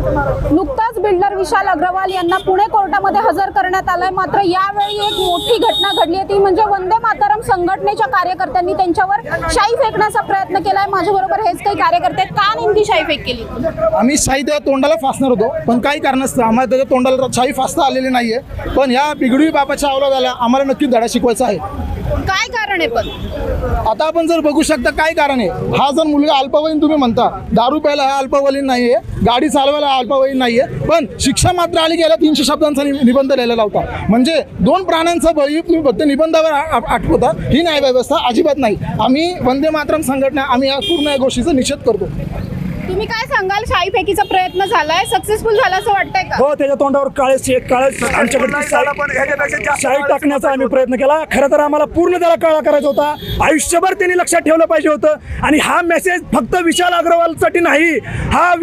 नुकताच बिल्डर विशाल अग्रवाल यांना पुणे कोर्टामध्ये हजर करण्यात आलंय। मात्र यावेळी एक मोठी घटना घडली आहे, ती म्हणजे वंदे मातरम संघटनेच्या कार्यकर्त्यांनी त्यांच्यावर शाई फेकण्याचा प्रयत्न केलाय। माझ्याबरोबर हेच काही कार्यकर्ते, का नेमकी शाई फेक केली? आम्ही शाई त्या तोंडाला फासणार होतो, पण काही कारणास्तव आम्हाला त्याच्या तोंडाला शाई फासता आलेली नाहीये। पण या बिगडी बाबाच्या अवलादाला आम्हाला नक्की धडा शिकवायचा आहे। काय कारण आहे? पण आता आपण जर बघू शकता काय कारण आहे। हा जर मुलगा अल्पवयीन तुम्ही म्हणता, दारू प्यायला हा अल्पवयीन नाहीये, गाडी चालवायला अल्पवयीन नाहीये, पण शिक्षा मात्र आली गेल्या 300 शब्दांचा निबंध लिहिलेला होता। म्हणजे 2 प्राण्यांचा बळी तुम्ही फक्त निबंधावर आठवता, ही न्यायव्यवस्था अजिबात नाही। आम्ही वंदे मातरम संघटना आम्ही या पूर्ण गोष्टीचा निषेध करतो। तुम्ही काय सांगाल? शाई फेकीचा प्रयत्न झालाय, सक्सेसफुल झाला असं वाटतंय का? हो, त्याच्या तोंडावर काळे आमच्याकडे शाई टाकण्याचा आम्ही प्रयत्न केला। खरं तर आम्हाला पूर्ण त्याला काळा करायचा होता, आयुष्यभर त्यांनी लक्षात ठेवलं पाहिजे होतं। आणि हा मेसेज फक्त विशाल अग्रवालसाठी नाही, हा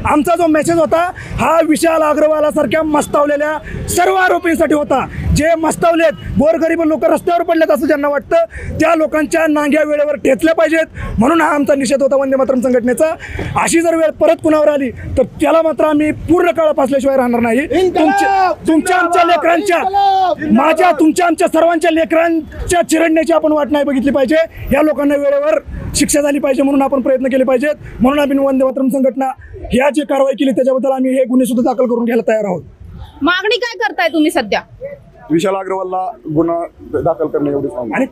आमचा जो मेसेज होता हा विशाल अग्रवालासारख्या मस्तावलेल्या सर्व आरोपींसाठी होता। जे मस्तावलेत, गोरगरीब लोक रस्त्यावर पडलेत असं ज्यांना वाटतं, त्या लोकांच्या नांग्या वेळेवर ठेचल्या पाहिजेत, म्हणून हा आमचा निषेध होता वंदे मातरम संघटनेचा। अशी जर वेळ परत कुणावर आली तर त्याला मात्र आम्ही पूर्ण काळ फासल्याशिवाय राहणार नाही। तुमच्या आमच्या लेकरांच्या, तुमच्या आमच्या सर्वांच्या लेकरांच्या चिरडण्याची आपण वाट नाही बघितली पाहिजे। या लोकांना वेळेवर शिक्षा झाली पाहिजे, म्हणून आपण प्रयत्न केले पाहिजेत। म्हणून आम्ही वंदे मातरम संघटना ह्या जे कारवाई केली त्याच्याबद्दल आम्ही हे गुन्हे सुद्धा दाखल करून घ्यायला तयार आहोत। मागणी काय करताय तुम्ही सध्या? विशाल अग्रवालला गुन्हा दाखल करणे एवढी आणि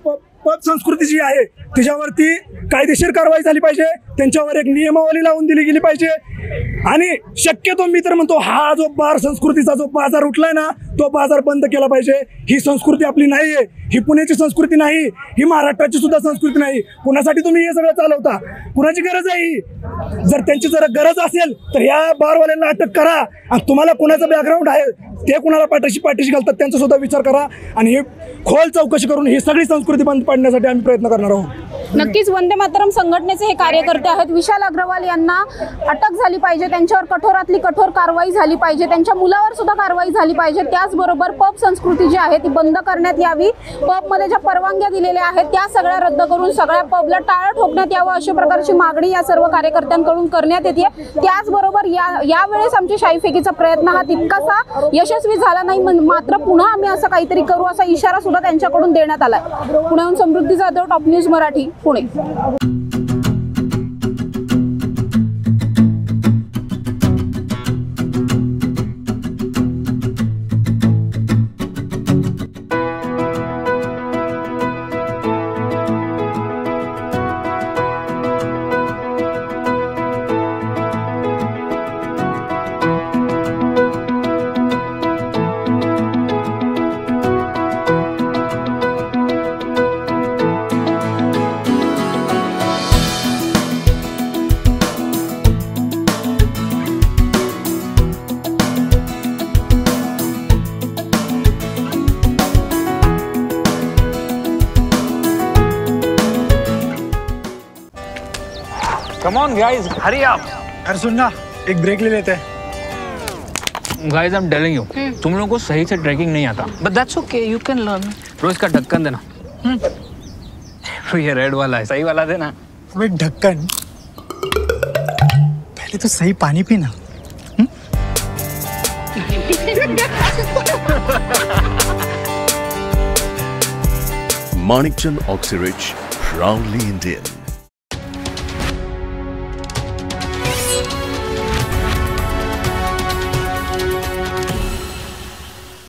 पब संस्कृती जी आहे त्याच्यावरती कायदेशीर कारवाई झाली पाहिजे, त्यांच्यावर एक नियमावली लावून दिली गेली पाहिजे। आणि शक्यतो मी तर म्हणतो हा जो बार संस्कृतीचा जो बाजार उठलाय ना, तो बाजार बंद केला पाहिजे। ही संस्कृती आपली नाहीये, ही पुण्याची संस्कृती नाही, ही महाराष्ट्राची सुद्धा संस्कृती नाही। कुणासाठी तुम्ही हे सगळं चालवता? कुणाची गरज आहे ही? जर त्यांची जर गरज असेल तर या बारवाल्यांना अटक करा, आणि तुम्हाला कुणाचं बॅकग्राऊंड आहे ते कुणाला पाठीशी घालतात त्यांचा सुद्धा विचार करा, आणि हे खोल चौकशी करून ही सगळी संस्कृती बंद पाडण्यासाठी आम्ही प्रयत्न करणार आहोत। नक्कीच वंदे मातरम संघटनेचे हे कार्यकर्ते आहेत। विशाल अग्रवाल यांना अटक झाली पाहिजे, त्यांच्यावर कठोरातली कठोर कारवाई झाली पाहिजे, त्यांच्या मुलावर सुद्धा कारवाई झाली पाहिजे। त्याचबरोबर पब संस्कृती जी आहे ती बंद करण्यात यावी। पबमध्ये ज्या परवानग्या दिलेल्या आहेत त्या सगळ्या रद्द करून सगळ्या पबला टाळं ठोकण्यात यावं, अशा प्रकारची मागणी या सर्व कार्यकर्त्यांकडून करण्यात येते। त्याचबरोबर यावेळेस आमची शाई फेकीचा प्रयत्न हा तितकासा यशस्वी झाला नाही, मात्र पुन्हा आम्ही असं काहीतरी करू असा इशारा सुद्धा त्यांच्याकडून देण्यात आलाय। पुण्याहून Samruddhi Jadhav, top news Marathi, Pune. Come on guys, hurry up. अरे सुन ना, एक ब्रेक ले लेते हैं। Guys, I'm telling you, तुम लोगों को सही से ट्रैकिंग नहीं आता। But that's okay, you can learn. रोज का ढक्कन देना। तो ये रेड वाला है, सही वाला देना। वे ढक्कन, पहले तो सही पानी पीना। Manikchand Oxyrich, proudly Indian.